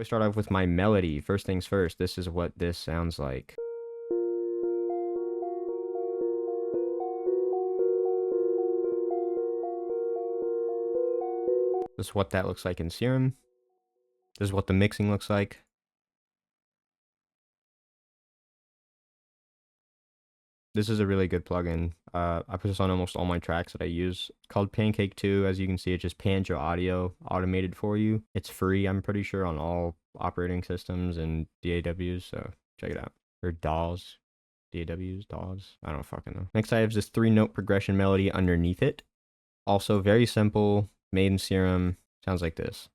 always start off with my melody. First things first, this is what this sounds like. This is what that looks like in Serum. This is what the mixing looks like. This is a really good plugin. I put this on almost all my tracks that I use. It's called Pancake 2. As you can see, it just pans your audio automated for you. It's free, I'm pretty sure, on all operating systems and DAWs, so check it out. Or DAWs. DAWs, DAWs. I don't fucking know. Next, I have this 3-note progression melody underneath it. Also very simple, made in Serum. Sounds like this.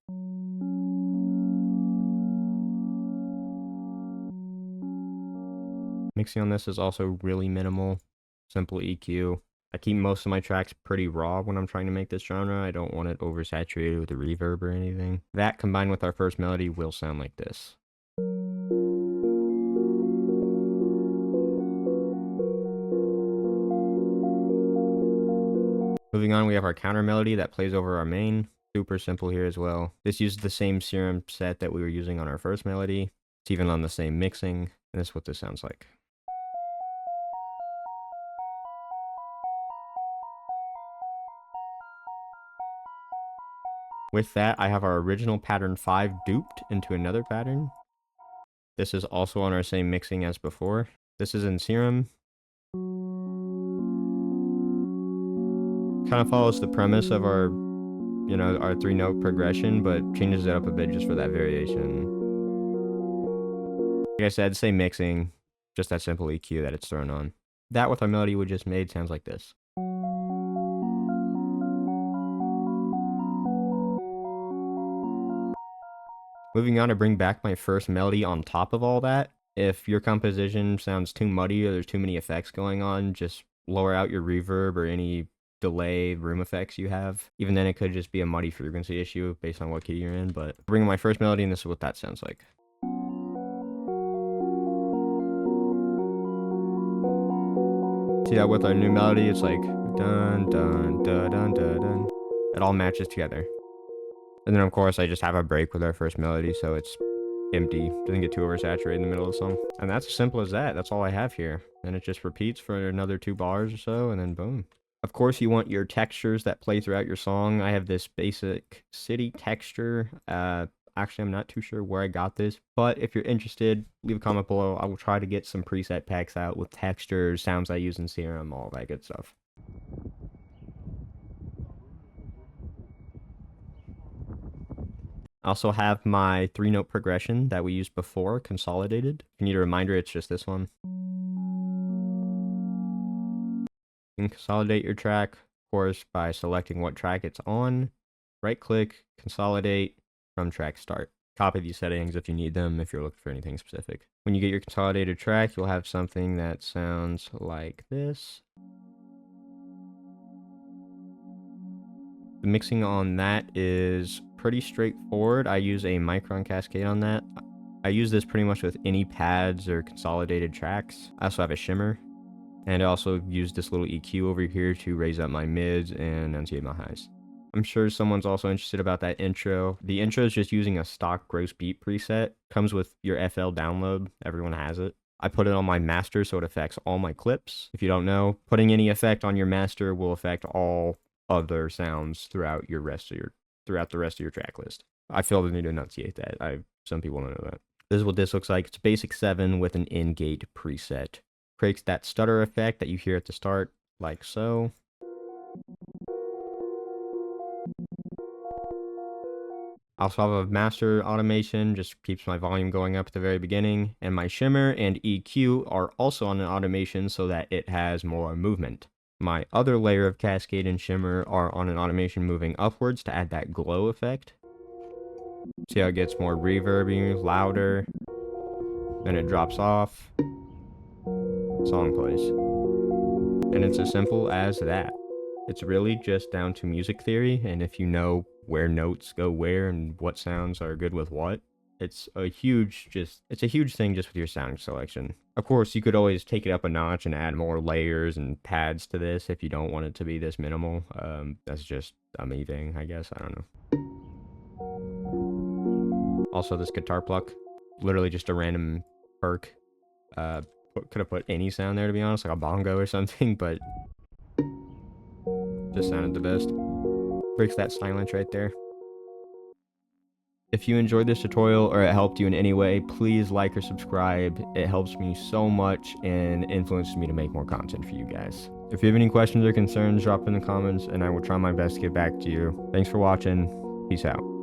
Mixing on this is also really minimal, simple EQ. I keep most of my tracks pretty raw when I'm trying to make this genre. I don't want it oversaturated with a reverb or anything. That combined with our first melody will sound like this. Moving on, we have our counter melody that plays over our main. Super simple here as well. This uses the same Serum set that we were using on our first melody. It's even on the same mixing, and this is what this sounds like. With that, I have our original pattern 5 duped into another pattern. This is also on our same mixing as before. This is in Serum. Kind of follows the premise of our, our 3-note progression, but changes it up a bit just for that variation. Like I said, same mixing, just that simple EQ that it's thrown on. That with our melody we just made sounds like this. Moving on to bring back my first melody on top of all that. If your composition sounds too muddy or there's too many effects going on, just lower out your reverb or any delay room effects you have. Even then, it could just be a muddy frequency issue based on what key you're in, but bringing my first melody, and this is what that sounds like. See that with our new melody, it's like dun dun dun dun dun dun. It all matches together. And then of course I just have a break with our first melody, so it's empty, doesn't get too oversaturated in the middle of the song. And that's as simple as that. That's all I have here. And it just repeats for another 2 bars or so, and then boom. Of course, you want your textures that play throughout your song. I have this basic city texture. Actually, I'm not too sure where I got this, but if you're interested, leave a comment below. I will try to get some preset packs out with textures, sounds I use in Serum, all that good stuff. I also have my 3-note progression that we used before, consolidated. If you need a reminder, it's just this one. You can consolidate your track, of course, by selecting what track it's on. Right-click, consolidate from track start. Copy these settings if you need them, if you're looking for anything specific. When you get your consolidated track, you'll have something that sounds like this. The mixing on that is pretty straightforward. I use a Micron Cascade on that. I use this pretty much with any pads or consolidated tracks. I also have a shimmer. And I also use this little EQ over here to raise up my mids and enunciate my highs. I'm sure someone's also interested about that intro. The intro is just using a stock gross beat preset. Comes with your FL download. Everyone has it. I put it on my master so it affects all my clips. If you don't know, putting any effect on your master will affect all other sounds throughout the rest of your track list. I feel the need to enunciate that. Some people don't know that. This is what this looks like. It's a basic 7 with an in-gate preset. Creates that stutter effect that you hear at the start, like so. I also have a master automation, just keeps my volume going up at the very beginning, and my shimmer and EQ are also on an automation so that it has more movement. My other layer of cascade and shimmer are on an automation moving upwards to add that glow effect. See how it gets more reverby, louder, then it drops off. Song plays. And it's as simple as that. It's really just down to music theory, and if you know where notes go where and what sounds are good with what, it's a huge thing just with your sound selection. Of course, you could always take it up a notch and add more layers and pads to this if you don't want it to be this minimal. That's just a me thing, I guess. I don't know. Also, this guitar pluck, literally just a random perk. Could have put any sound there, to be honest, like a bongo or something, but just sounded the best. Breaks that silence right there. If you enjoyed this tutorial or it helped you in any way, please like or subscribe. It helps me so much and influences me to make more content for you guys. If you have any questions or concerns, drop in the comments and I will try my best to get back to you. Thanks for watching. Peace out.